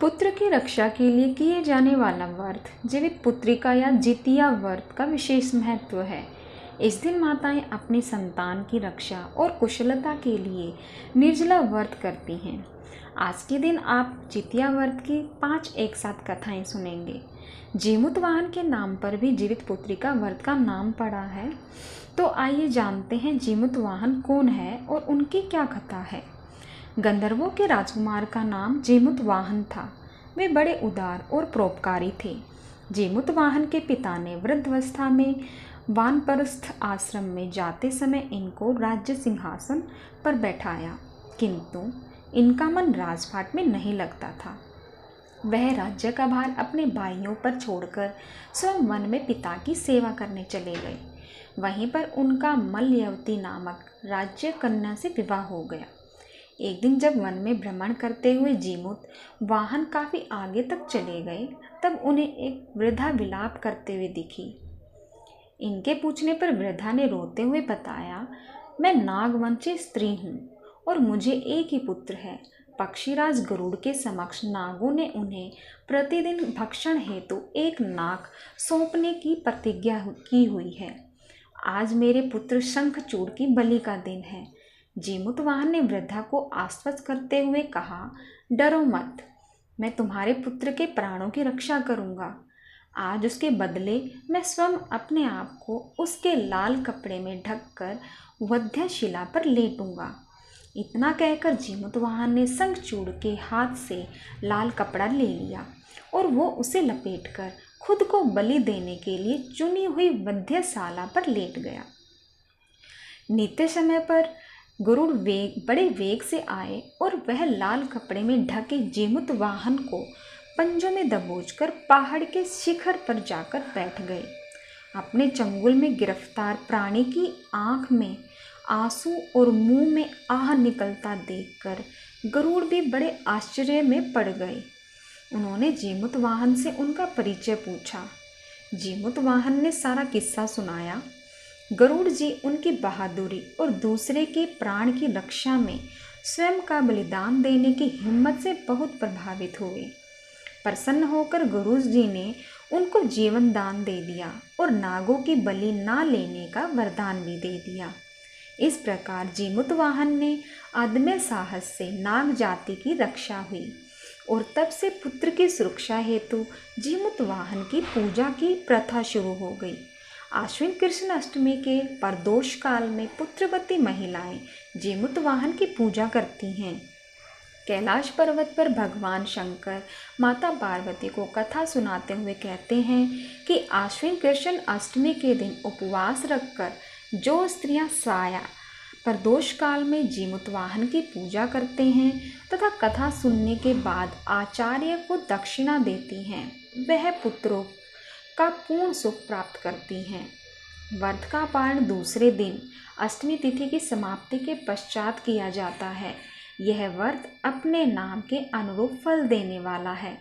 पुत्र की रक्षा के लिए किए जाने वाला व्रत जीवित पुत्रिका या जितिया व्रत का विशेष महत्व है। इस दिन माताएं अपनी संतान की रक्षा और कुशलता के लिए निर्जला व्रत करती हैं। आज के दिन आप जितिया व्रत की 5 एक साथ कथाएं सुनेंगे। जीमूतवाहन के नाम पर भी जीवित पुत्रिका व्रत का नाम पड़ा है। तो आइए जानते हैं जीमूतवाहन कौन है और उनकी क्या कथा है। गंधर्वों के राजकुमार का नाम जीमूतवाहन था। वे बड़े उदार और परोपकारी थे। जीमूतवाहन के पिता ने वृद्धावस्था में वानप्रस्थ आश्रम में जाते समय इनको राज्य सिंहासन पर बैठाया, किंतु इनका मन राजपाट में नहीं लगता था। वह राज्य का भार अपने भाइयों पर छोड़कर स्वयं वन में पिता की सेवा करने चले गए। वहीं पर उनका मल्यवती नामक राज्य कन्या से विवाह हो गया। एक दिन जब वन में भ्रमण करते हुए जीमूतवाहन काफ़ी आगे तक चले गए, तब उन्हें एक वृद्धा विलाप करते हुए दिखी। इनके पूछने पर वृद्धा ने रोते हुए बताया, मैं नागवंशी स्त्री हूँ और मुझे एक ही पुत्र है। पक्षीराज गरुड़ के समक्ष नागों ने उन्हें प्रतिदिन भक्षण हेतु एक नाग सौंपने की प्रतिज्ञा की हुई है। आज मेरे पुत्र शंखचूड़ की बलि का दिन है। जीमूतवाहन ने वृद्धा को आश्वस्त करते हुए कहा, डरो मत, मैं तुम्हारे पुत्र के प्राणों की रक्षा करूंगा। आज उसके बदले मैं स्वयं अपने आप को उसके लाल कपड़े में ढककर वध्यशिला पर लेटूंगा। इतना कहकर जीमूतवाहन ने शंखचूड़ के हाथ से लाल कपड़ा ले लिया और वो उसे लपेटकर खुद को बलि देने के लिए चुनी हुई वध्यशाला पर लेट गया। नित्य समय पर गरुड़ बड़े वेग से आए और वह लाल कपड़े में ढके जीमूतवाहन को पंजों में दबोचकर पहाड़ के शिखर पर जाकर बैठ गए। अपने चंगुल में गिरफ्तार प्राणी की आंख में आंसू और मुंह में आह निकलता देखकर गरुड़ भी बड़े आश्चर्य में पड़ गए। उन्होंने जीमूतवाहन से उनका परिचय पूछा। जीमूतवाहन ने सारा किस्सा सुनाया। गरुड़ जी उनकी बहादुरी और दूसरे के प्राण की रक्षा में स्वयं का बलिदान देने की हिम्मत से बहुत प्रभावित हुए। प्रसन्न होकर गरुड़ जी ने उनको जीवन दान दे दिया और नागों की बलि ना लेने का वरदान भी दे दिया। इस प्रकार जीमूतवाहन ने अदम्य साहस से नाग जाति की रक्षा हुई और तब से पुत्र की सुरक्षा हेतु जीमूतवाहन की पूजा की प्रथा शुरू हो गई। आश्विन कृष्ण अष्टमी के प्रदोष काल में पुत्रवती महिलाएं जीमूतवाहन की पूजा करती हैं। कैलाश पर्वत पर भगवान शंकर माता पार्वती को कथा सुनाते हुए कहते हैं कि आश्विन कृष्ण अष्टमी के दिन उपवास रखकर जो स्त्रियां साया प्रदोष काल में जीमूतवाहन की पूजा करते हैं तथा कथा सुनने के बाद आचार्य को दक्षिणा देती हैं, वह पुत्रों का पूर्ण सुख प्राप्त करती हैं। व्रत का पारण दूसरे दिन अष्टमी तिथि की समाप्ति के पश्चात किया जाता है। यह व्रत अपने नाम के अनुरूप फल देने वाला है।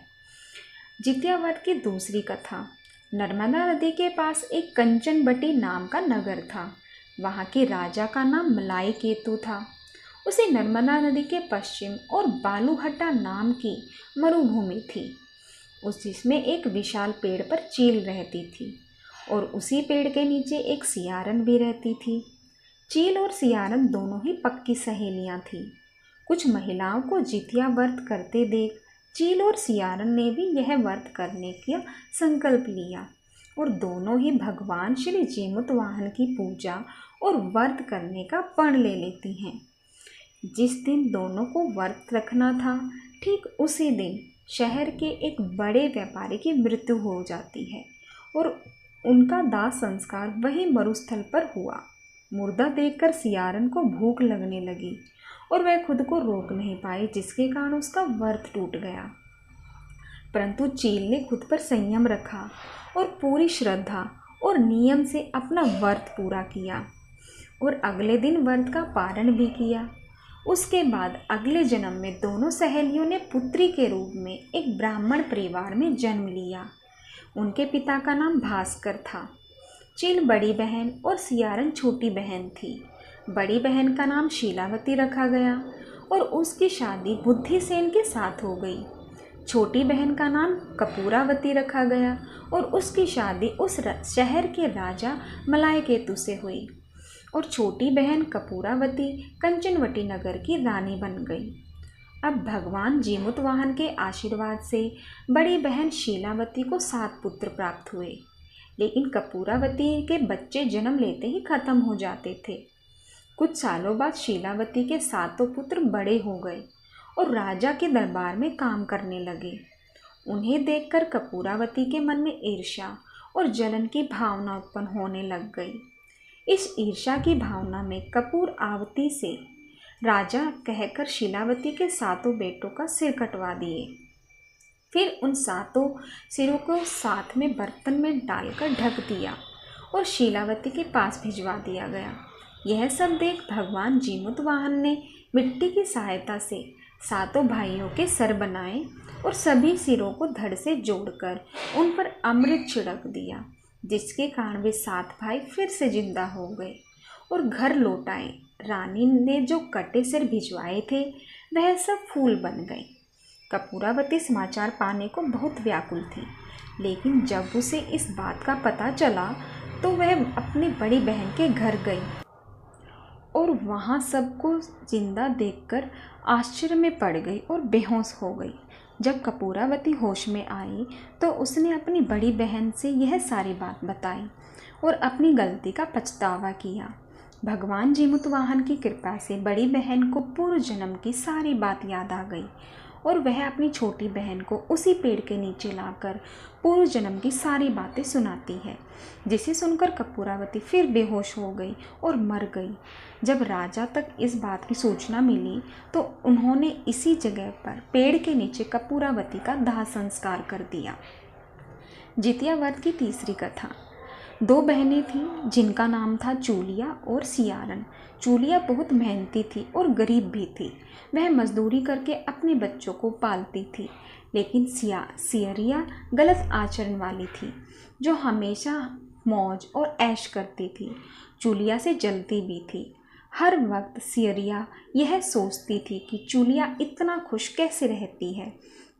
जितिया व्रत की दूसरी कथा। नर्मदा नदी के पास एक कंचनबटी नाम का नगर था। वहाँ के राजा का नाम मलाई केतु था। उसे नर्मदा नदी के पश्चिम और बालूहट्टा नाम की मरुभूमि थी। जिसमें एक विशाल पेड़ पर चील रहती थी और उसी पेड़ के नीचे एक सियारन भी रहती थी। चील और सियारन दोनों ही पक्की सहेलियां थीं। कुछ महिलाओं को जितिया व्रत करते देख चील और सियारन ने भी यह व्रत करने का संकल्प लिया और दोनों ही भगवान श्री जीमूतवाहन की पूजा और व्रत करने का प्रण ले लेती हैं। जिस दिन दोनों को व्रत रखना था, ठीक उसी दिन शहर के एक बड़े व्यापारी की मृत्यु हो जाती है और उनका दाह संस्कार वही मरुस्थल पर हुआ। मुर्दा देखकर सियारन को भूख लगने लगी और वह खुद को रोक नहीं पाई, जिसके कारण उसका व्रत टूट गया। परंतु चील ने खुद पर संयम रखा और पूरी श्रद्धा और नियम से अपना व्रत पूरा किया और अगले दिन व्रत का पारण भी किया। उसके बाद अगले जन्म में दोनों सहेलियों ने पुत्री के रूप में एक ब्राह्मण परिवार में जन्म लिया। उनके पिता का नाम भास्कर था। चील बड़ी बहन और सियारन छोटी बहन थी। बड़ी बहन का नाम शीलावती रखा गया और उसकी शादी बुद्धिसेन के साथ हो गई। छोटी बहन का नाम कपूरावती रखा गया और उसकी शादी उस शहर के राजा मलायकेतु से हुई और छोटी बहन कपूरावती कंचनवटी नगर की रानी बन गई। अब भगवान जीमूतवाहन के आशीर्वाद से बड़ी बहन शीलावती को 7 पुत्र प्राप्त हुए, लेकिन कपूरावती के बच्चे जन्म लेते ही खत्म हो जाते थे। कुछ सालों बाद शीलावती के 7 पुत्र बड़े हो गए और राजा के दरबार में काम करने लगे। उन्हें देखकर कपूरावती के मन में ईर्ष्या और जलन की भावना उत्पन्न होने लग गई। इस ईर्ष्या की भावना में कपूर आवती से राजा कहकर शीलावती के 7 बेटों का सिर कटवा दिए। फिर उन 7 सिरों को साथ में बर्तन में डालकर ढक दिया और शीलावती के पास भिजवा दिया गया। यह सब देख भगवान जीमूतवाहन ने मिट्टी की सहायता से 7 भाइयों के सर बनाए और सभी सिरों को धड़ से जोड़कर उन पर अमृत छिड़क दिया, जिसके कारण वे 7 भाई फिर से जिंदा हो गए और घर लौट आए। रानी ने जो कटे सिर भिजवाए थे वह सब फूल बन गए। कपूरावती समाचार पाने को बहुत व्याकुल थी, लेकिन जब उसे इस बात का पता चला तो वह अपनी बड़ी बहन के घर गई और वहाँ सबको जिंदा देखकर आश्चर्य में पड़ गई और बेहोश हो गई। जब कपूरावती होश में आई तो उसने अपनी बड़ी बहन से यह सारी बात बताई और अपनी गलती का पछतावा किया। भगवान जीमूतवाहन की कृपा से बड़ी बहन को पूर्व जन्म की सारी बात याद आ गई और वह अपनी छोटी बहन को उसी पेड़ के नीचे लाकर पूर्व जन्म की सारी बातें सुनाती है, जिसे सुनकर कपूरावती फिर बेहोश हो गई और मर गई। जब राजा तक इस बात की सूचना मिली तो उन्होंने इसी जगह पर पेड़ के नीचे कपूरावती का दाह संस्कार कर दिया। जितिया व्रत की तीसरी कथा। 2 बहनें थीं जिनका नाम था चूलिया और सियारन। चूलिया बहुत मेहनती थी और गरीब भी थी। वह मजदूरी करके अपने बच्चों को पालती थी, लेकिन सियरिया गलत आचरण वाली थी, जो हमेशा मौज और ऐश करती थी। चूलिया से जलती भी थी। हर वक्त सियरिया यह सोचती थी कि चूलिया इतना खुश कैसे रहती है।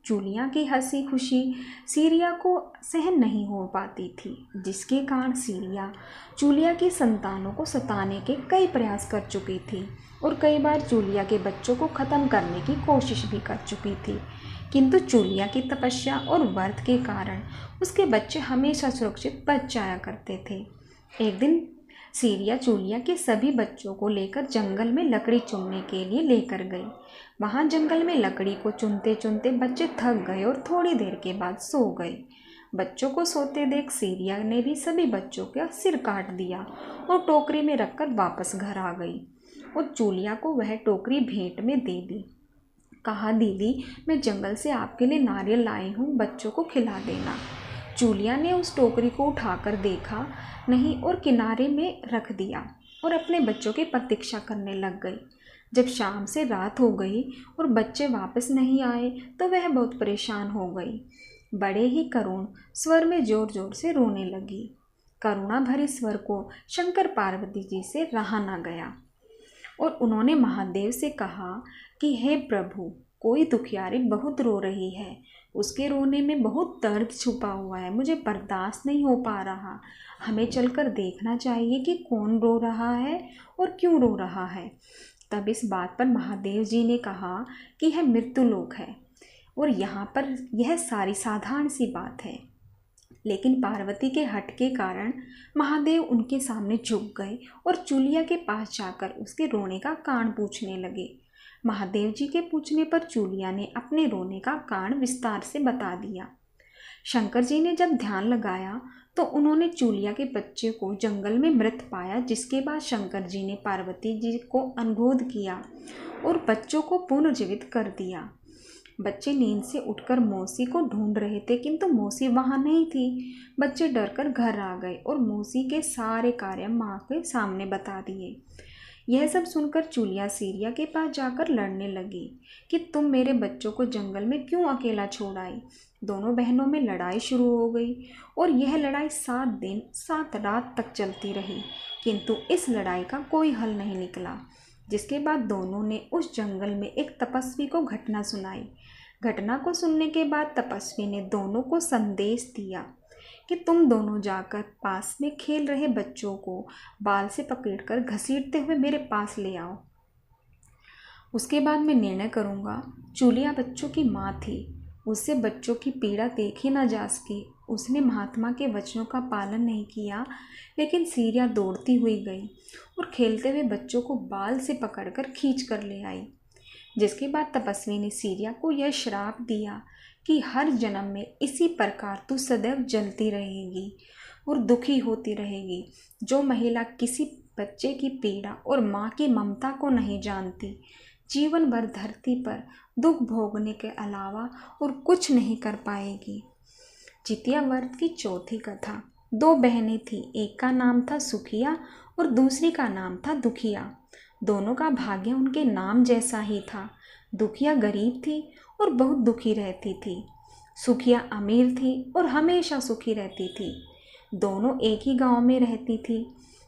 चूलिया की हंसी खुशी सीरिया को सहन नहीं हो पाती थी, जिसके कारण सीरिया चूलिया की संतानों को सताने के कई प्रयास कर चुकी थी और कई बार चूलिया के बच्चों को ख़त्म करने की कोशिश भी कर चुकी थी, किंतु चूलिया की तपस्या और व्रत के कारण उसके बच्चे हमेशा सुरक्षित बच जाया करते थे। एक दिन सीरिया चूलिया के सभी बच्चों को लेकर जंगल में लकड़ी चुनने के लिए लेकर गई। वहाँ जंगल में लकड़ी को चुनते चुनते बच्चे थक गए और थोड़ी देर के बाद सो गए। बच्चों को सोते देख सीरिया ने भी सभी बच्चों का सिर काट दिया और टोकरी में रखकर वापस घर आ गई और चूलिया को वह टोकरी भेंट में दे दी। कहा, दीदी मैं जंगल से आपके लिए नारियल लाई हूँ, बच्चों को खिला देना। चूलिया ने उस टोकरी को उठाकर देखा नहीं और किनारे में रख दिया और अपने बच्चों की प्रतीक्षा करने लग गई। जब शाम से रात हो गई और बच्चे वापस नहीं आए तो वह बहुत परेशान हो गई। बड़े ही करुण स्वर में जोर जोर से रोने लगी। करुणा भरे स्वर को शंकर पार्वती जी से रहा न गया और उन्होंने महादेव से कहा कि हे प्रभु, कोई दुखियारी बहुत रो रही है, उसके रोने में बहुत दर्द छुपा हुआ है, मुझे बर्दाश्त नहीं हो पा रहा। हमें चलकर देखना चाहिए कि कौन रो रहा है और क्यों रो रहा है। तब इस बात पर महादेव जी ने कहा कि यह मृत्युलोक है और यहाँ पर यह सारी साधारण सी बात है। लेकिन पार्वती के हठ के कारण महादेव उनके सामने झुक गए और चूलिया के पास जाकर उसके रोने का कारण पूछने लगे। महादेव जी के पूछने पर चूलिया ने अपने रोने का कारण विस्तार से बता दिया। शंकर जी ने जब ध्यान लगाया तो उन्होंने चूलिया के बच्चे को जंगल में मृत पाया, जिसके बाद शंकर जी ने पार्वती जी को अनुरोध किया और बच्चों को पुनर्जीवित कर दिया। बच्चे नींद से उठकर मौसी को ढूंढ रहे थे, किंतु मौसी वहाँ नहीं थी। बच्चे डरकर घर आ गए और मौसी के सारे कार्य माँ के सामने बता दिए। यह सब सुनकर चूलिया सीरिया के पास जाकर लड़ने लगी कि तुम मेरे बच्चों को जंगल में क्यों अकेला छोड़ आई। दोनों बहनों में लड़ाई शुरू हो गई और यह लड़ाई 7 दिन 7 रात तक चलती रही, किंतु इस लड़ाई का कोई हल नहीं निकला। जिसके बाद दोनों ने उस जंगल में एक तपस्वी को घटना सुनाई। घटना को सुनने के बाद तपस्वी ने दोनों को संदेश दिया कि तुम दोनों जाकर पास में खेल रहे बच्चों को बाल से पकड़कर घसीटते हुए मेरे पास ले आओ। उसके बाद मैं निर्णय करूँगा। चूलिया बच्चों की माँ थी, उससे बच्चों की पीड़ा देखी ना जा सकी। उसने महात्मा के वचनों का पालन नहीं किया, लेकिन सीरिया दौड़ती हुई गई और खेलते हुए बच्चों को बाल से पकड़कर खींच कर ले आई। जिसके बाद तपस्वी ने सीरिया को यह श्राप दिया कि हर जन्म में इसी प्रकार तू सदैव जलती रहेगी और दुखी होती रहेगी। जो महिला किसी बच्चे की पीड़ा और माँ की ममता को नहीं जानती, जीवन भर धरती पर दुख भोगने के अलावा और कुछ नहीं कर पाएगी। जितिया व्रत की चौथी कथा। दो बहनें थीं, एक का नाम था सुखिया और दूसरी का नाम था दुखिया। दोनों का भाग्य उनके नाम जैसा ही था। दुखिया गरीब थी और बहुत दुखी रहती थी। सुखिया अमीर थी और हमेशा सुखी रहती थी। दोनों एक ही गांव में रहती थी।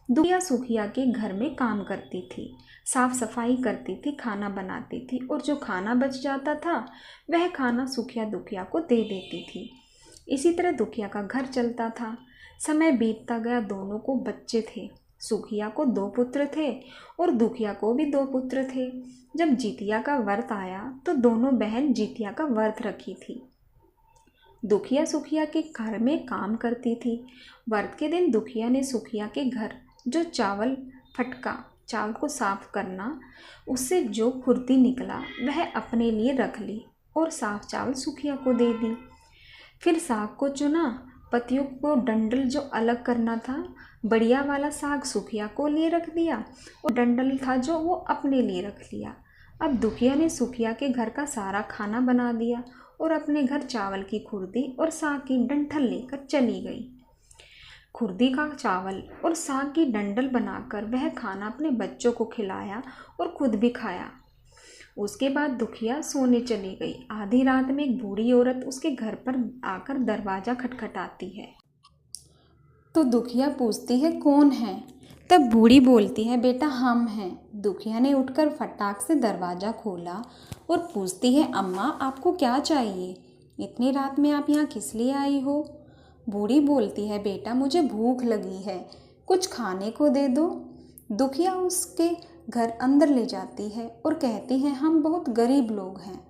दुखिया सुखिया के घर में काम करती थी, साफ सफाई करती थी, खाना बनाती थी और जो खाना बच जाता था वह खाना सुखिया दुखिया को दे देती थी। इसी तरह दुखिया का घर चलता था। समय बीतता गया, दोनों को बच्चे थे। सुखिया को 2 पुत्र थे और दुखिया को भी 2 पुत्र थे। जब जितिया का व्रत आया तो दोनों बहन जितिया का व्रत रखी थी। दुखिया सुखिया के घर में काम करती थी। व्रत के दिन दुखिया ने सुखिया के घर जो चावल फटका, चावल को साफ करना, उससे जो फुर्ती निकला वह अपने लिए रख ली और साफ चावल सुखिया को दे दी। फिर साग को चुना, पत्तियों को डंडल जो अलग करना था, बढ़िया वाला साग सुखिया को लिए रख दिया और डंडल था जो वो अपने लिए रख लिया। अब दुखिया ने सुखिया के घर का सारा खाना बना दिया और अपने घर चावल की खुर्दी और साग की डंठल लेकर चली गई। खुर्दी का चावल और साग की डंडल बनाकर वह खाना अपने बच्चों को खिलाया और खुद भी खाया। उसके बाद दुखिया सोने चली गई। आधी रात में एक बूढ़ी औरत उसके घर पर आकर दरवाज़ा खटखटाती है। तो दुखिया पूछती है, कौन है? तब बूढ़ी बोलती है, बेटा हम हैं। दुखिया ने उठकर फटाक से दरवाज़ा खोला और पूछती है, अम्मा आपको क्या चाहिए? इतनी रात में आप यहाँ किस लिए आई हो? बूढ़ी बोलती है, बेटा मुझे भूख लगी है, कुछ खाने को दे दो। दुखिया उसके घर अंदर ले जाती है और कहती है, हम बहुत गरीब लोग हैं,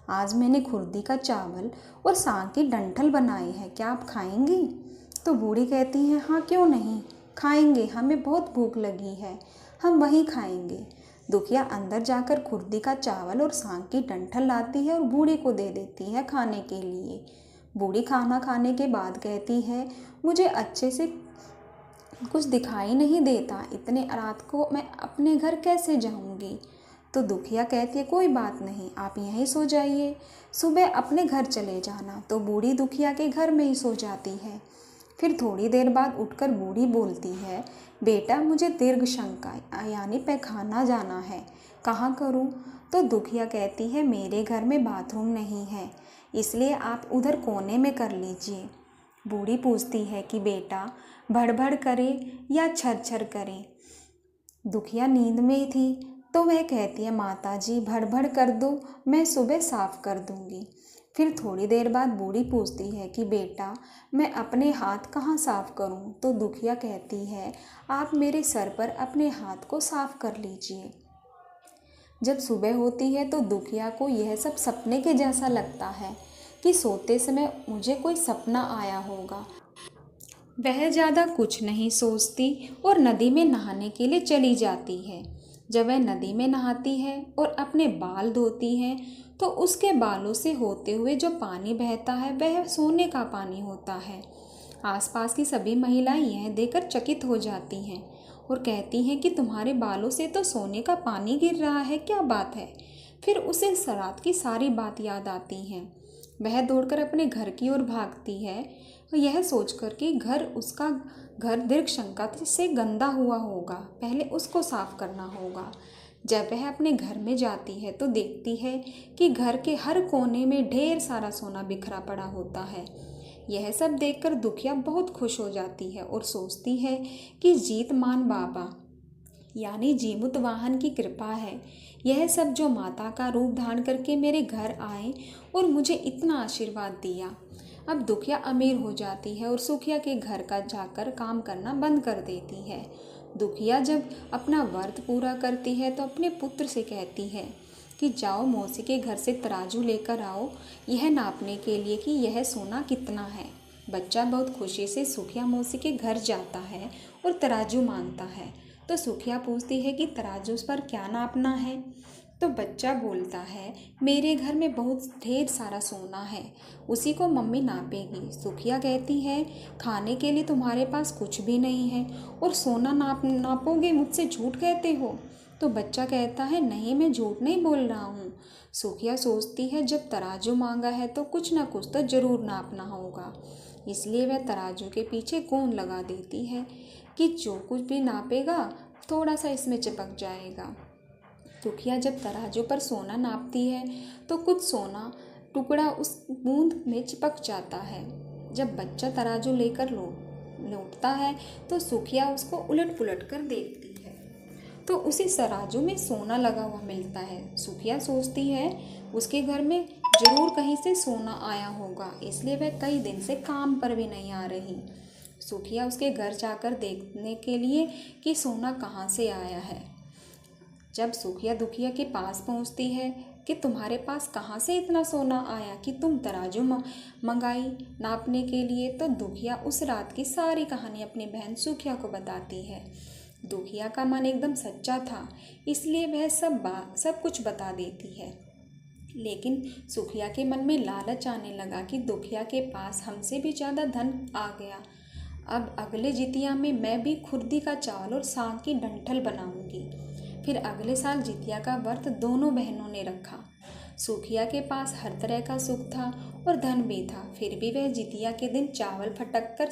आज मैंने खुर्दी का चावल और साग की डंठल बनाई है, क्या आप खाएंगी? तो बूढ़ी कहती है, हाँ क्यों नहीं, खाएंगे, हमें बहुत भूख लगी है, हम वहीं खाएंगे। दुखिया अंदर जाकर खुर्दी का चावल और साग की डंठल लाती है और बूढ़ी को दे देती है खाने के लिए। बूढ़ी खाना खाने के बाद कहती है, मुझे अच्छे से कुछ दिखाई नहीं देता, इतने रात को मैं अपने घर कैसे जाऊंगी? तो दुखिया कहती है, कोई बात नहीं, आप यहीं सो जाइए, सुबह अपने घर चले जाना। तो बूढ़ी दुखिया के घर में ही सो जाती है। फिर थोड़ी देर बाद उठकर बूढ़ी बोलती है, बेटा मुझे दीर्घ शंका यानी पैखाना जाना है, कहाँ करूँ? तो दुखिया कहती है, मेरे घर में बाथरूम नहीं है, इसलिए आप उधर कोने में कर लीजिए। बूढ़ी पूछती है कि बेटा भड़बड़ करे या छर करे? दुखिया नींद में थी तो वह कहती है, माताजी भड़बड़ कर दो, मैं सुबह साफ कर दूंगी। फिर थोड़ी देर बाद बूढ़ी पूछती है कि बेटा मैं अपने हाथ कहाँ साफ करूं? तो दुखिया कहती है, आप मेरे सर पर अपने हाथ को साफ कर लीजिए। जब सुबह होती है तो दुखिया को यह सब सपने के जैसा लगता है कि सोते समय मुझे कोई सपना आया होगा। वह ज़्यादा कुछ नहीं सोचती और नदी में नहाने के लिए चली जाती है। जब वह नदी में नहाती है और अपने बाल धोती है तो उसके बालों से होते हुए जो पानी बहता है वह सोने का पानी होता है। आसपास की सभी महिलाएं यह देखकर चकित हो जाती हैं और कहती हैं कि तुम्हारे बालों से तो सोने का पानी गिर रहा है, क्या बात है? फिर उसे रात की सारी बात याद आती हैं। वह दौड़कर अपने घर की ओर भागती है, यह सोचकर कि उसका घर दीर्घ शंका से गंदा हुआ होगा, पहले उसको साफ करना होगा। जब वह अपने घर में जाती है तो देखती है कि घर के हर कोने में ढेर सारा सोना बिखरा पड़ा होता है। यह सब देखकर दुखिया बहुत खुश हो जाती है और सोचती है कि जीतमान बाबा यानी जीमुत वाहन की कृपा है यह सब जो माता का रूप धारण करके मेरे घर आए और मुझे इतना आशीर्वाद दिया। अब दुखिया अमीर हो जाती है और सुखिया के घर का जाकर काम करना बंद कर देती है। दुखिया जब अपना व्रत पूरा करती है तो अपने पुत्र से कहती है कि जाओ मौसी के घर से तराजू लेकर आओ, यह नापने के लिए कि यह सोना कितना है। बच्चा बहुत खुशी से सुखिया मौसी के घर जाता है और तराजू मांगता है। तो सुखिया पूछती है कि तराजू पर क्या नापना है। तो बच्चा बोलता है, मेरे घर में बहुत ढेर सारा सोना है, उसी को मम्मी नापेगी। सुखिया कहती है, खाने के लिए तुम्हारे पास कुछ भी नहीं है और सोना नापोगे, मुझसे झूठ कहते हो। तो बच्चा कहता है, नहीं, मैं झूठ नहीं बोल रहा हूँ। सुखिया सोचती है, जब तराजू मांगा है तो कुछ ना कुछ तो ज़रूर नापना होगा, इसलिए वह तराजू के पीछे गोंद लगा देती है कि जो कुछ भी नापेगा थोड़ा सा इसमें चिपक जाएगा। सुखिया जब तराजू पर सोना नापती है तो कुछ सोना टुकड़ा उस बूंद में चिपक जाता है। जब बच्चा तराजू लेकर लौटता है तो सुखिया उसको उलट पुलट कर देखती है तो उसी तराजू में सोना लगा हुआ मिलता है। सुखिया सोचती है उसके घर में जरूर कहीं से सोना आया होगा, इसलिए वह कई दिन से काम पर भी नहीं आ रही। सुखिया उसके घर जाकर देखने के लिए कि सोना कहाँ से आया है। जब सुखिया दुखिया के पास पहुँचती है कि तुम्हारे पास कहाँ से इतना सोना आया कि तुम तराजू मंगाई नापने के लिए, तो दुखिया उस रात की सारी कहानी अपनी बहन सुखिया को बताती है। दुखिया का मन एकदम सच्चा था, इसलिए वह सब कुछ बता देती है। लेकिन सुखिया के मन में लालच आने लगा कि दुखिया के पास हमसे भी ज़्यादा धन आ गया। अब अगले जितिया में मैं भी खुर्दी का चावल और साग की डंठल बनाऊंगी। फिर अगले साल जितिया का व्रत दोनों बहनों ने रखा। सुखिया के पास हर तरह का सुख था और धन भी था, फिर भी वह जितिया के दिन चावल फटक कर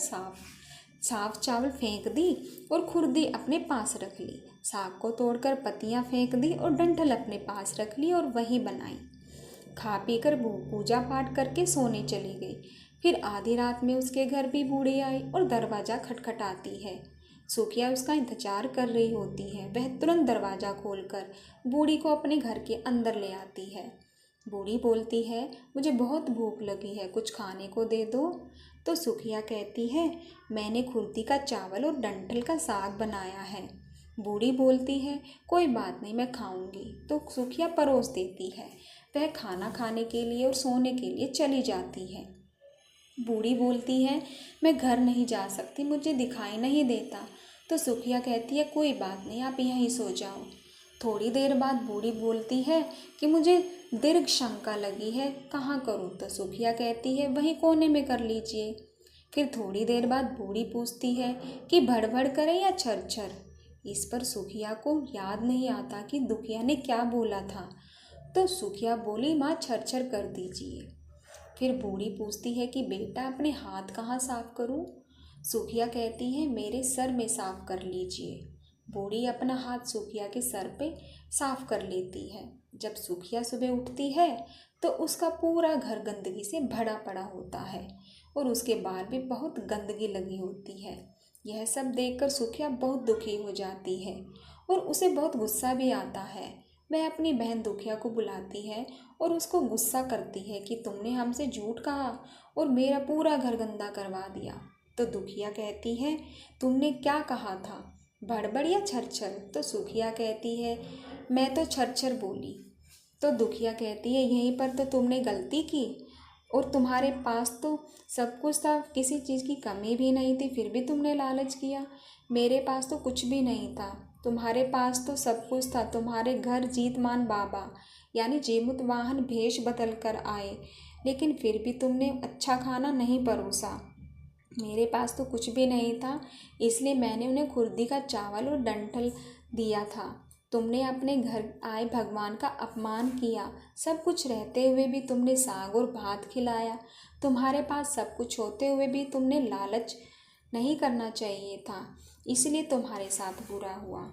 साफ चावल फेंक दी और खुर्दी अपने पास रख ली। साग को तोड़कर पत्तियां फेंक दी और डंठल अपने पास रख ली और वही बनाई। खा पी कर पूजा पाठ करके सोने चली गई। फिर आधी रात में उसके घर भी बूढ़ी आई और दरवाज़ा खटखटाती है। सुखिया उसका इंतजार कर रही होती है। वह तुरंत दरवाज़ा खोलकर बूढ़ी को अपने घर के अंदर ले आती है। बूढ़ी बोलती है, मुझे बहुत भूख लगी है, कुछ खाने को दे दो। तो सुखिया कहती है, मैंने खुर्दी का चावल और डंठल का साग बनाया है। बूढ़ी बोलती है, कोई बात नहीं, मैं खाऊंगी। तो सुखिया परोस देती है। वह खाना खाने के लिए और सोने के लिए चली जाती है। बूढ़ी बोलती है, मैं घर नहीं जा सकती, मुझे दिखाई नहीं देता। तो सुखिया कहती है, कोई बात नहीं, आप यहीं सो जाओ। थोड़ी देर बाद बूढ़ी बोलती है कि मुझे दीर्घ शंका लगी है, कहाँ करूँ। तो सुखिया कहती है, वहीं कोने में कर लीजिए। फिर थोड़ी देर बाद बूढ़ी पूछती है कि भड़भड़ करें या छर। इस पर सुखिया को याद नहीं आता कि दुखिया ने क्या बोला था। तो सुखिया बोली, माँ छर कर दीजिए। फिर बूढ़ी पूछती है कि बेटा अपने हाथ कहाँ साफ करूँ। सुखिया कहती है, मेरे सर में साफ कर लीजिए। बूढ़ी अपना हाथ सुखिया के सर पे साफ कर लेती है। जब सुखिया सुबह उठती है तो उसका पूरा घर गंदगी से भरा पड़ा होता है और उसके बाल भी बहुत गंदगी लगी होती है। यह सब देखकर सुखिया बहुत दुखी हो जाती है और उसे बहुत गुस्सा भी आता है। वह अपनी बहन दुखिया को बुलाती है और उसको गुस्सा करती है कि तुमने हमसे झूठ कहा और मेरा पूरा घर गंदा करवा दिया। तो दुखिया कहती है, तुमने क्या कहा था, भड़बड़ या छर। तो सुखिया कहती है, मैं तो छर बोली। तो दुखिया कहती है, यहीं पर तो तुमने गलती की और तुम्हारे पास तो सब कुछ था, किसी चीज़ की कमी भी नहीं थी, फिर भी तुमने लालच किया। मेरे पास तो कुछ भी नहीं था, तुम्हारे पास तो सब कुछ था। तुम्हारे घर जीतमान बाबा यानी जीमुत वाहन भेष बदल कर आए, लेकिन फिर भी तुमने अच्छा खाना नहीं परोसा। मेरे पास तो कुछ भी नहीं था, इसलिए मैंने उन्हें खुर्दी का चावल और डंठल दिया था। तुमने अपने घर आए भगवान का अपमान किया। सब कुछ रहते हुए भी तुमने साग और भात खिलाया। तुम्हारे पास सब कुछ होते हुए भी तुमने लालच नहीं करना चाहिए था, इसलिए तुम्हारे साथ बुरा हुआ।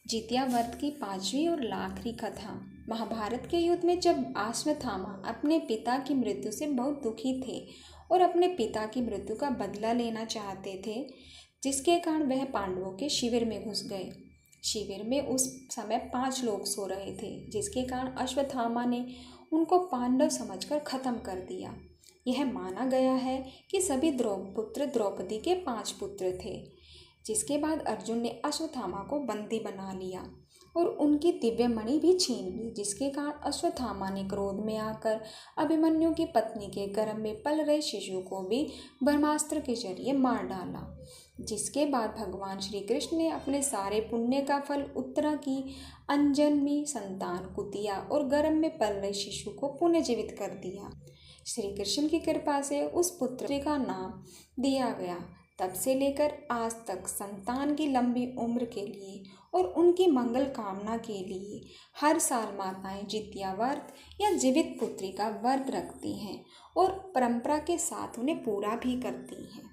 जितिया व्रत की 5वीं और आखिरी कथा। महाभारत के युद्ध में जब अश्वत्थामा अपने पिता की मृत्यु से बहुत दुखी थे और अपने पिता की मृत्यु का बदला लेना चाहते थे, जिसके कारण वह पांडवों के शिविर में घुस गए। शिविर में उस समय 5 लोग सो रहे थे, जिसके कारण अश्वत्थामा ने उनको पांडव समझकर खत्म कर दिया। यह माना गया है कि सभी पुत्र द्रौपदी के 5 पुत्र थे। जिसके बाद अर्जुन ने अश्वत्थामा को बंदी बना लिया और उनकी दिव्य मणि भी छीन ली, जिसके कारण अश्वत्थामा ने क्रोध में आकर अभिमन्यु की पत्नी के गर्भ में पल रहे शिशु को भी ब्रह्मास्त्र के जरिए मार डाला। जिसके बाद भगवान श्री कृष्ण ने अपने सारे पुण्य का फल उत्तरा की अनजन्मी संतान कुतिया और गर्भ में पल रहे शिशु को पुनर्जीवित कर दिया। श्री कृष्ण की कृपा से उस पुत्र का नाम दिया गया। तब से लेकर आज तक संतान की लंबी उम्र के लिए और उनकी मंगल कामना के लिए हर साल माताएं जितिया व्रत या जीवित पुत्री का व्रत रखती हैं और परंपरा के साथ उन्हें पूरा भी करती हैं।